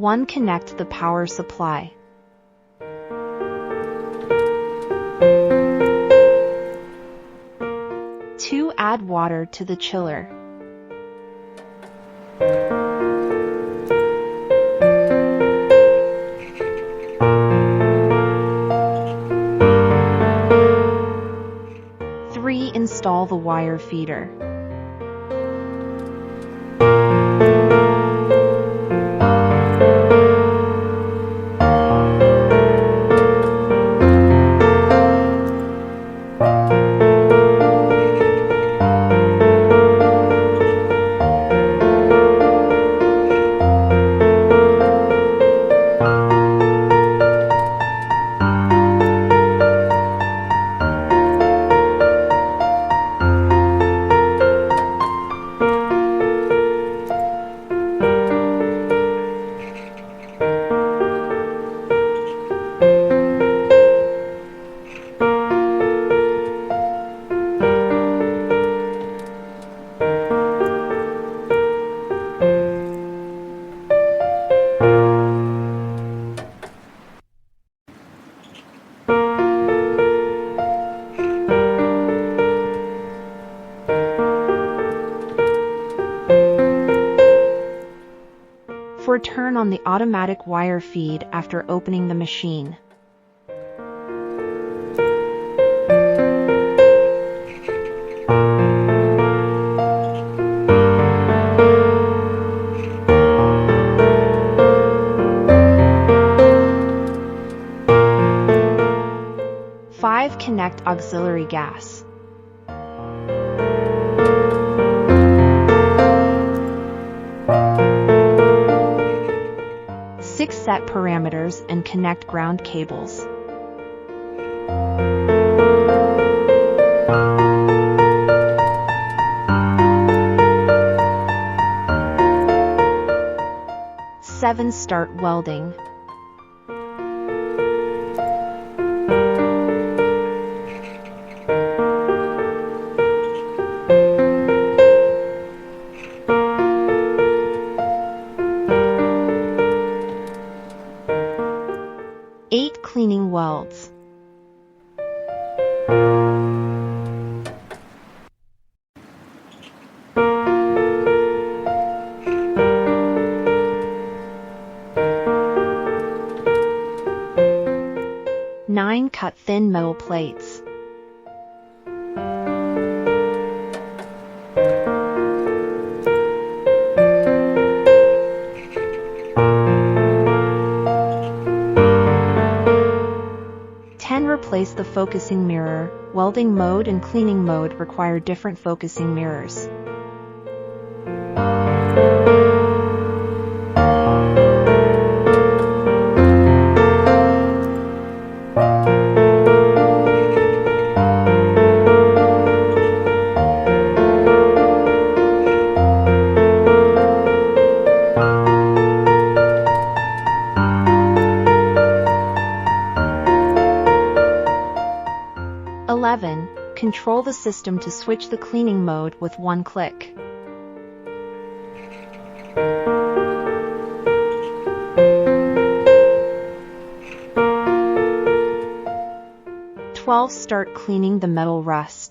1. Connect the power supply. 2. Add water to the chiller. 3. Install the wire feeder. 4. Turn on the automatic wire feed after opening the machine. 5. Connect auxiliary gas. 6. Set parameters and connect ground cables. 7. Start welding. 8. Cleaning welds. 9. Cut thin metal plates. 10. Replace the focusing mirror. Welding mode and cleaning mode require different focusing mirrors. Control the system to switch the cleaning mode with one click. 12. Start cleaning the metal rust.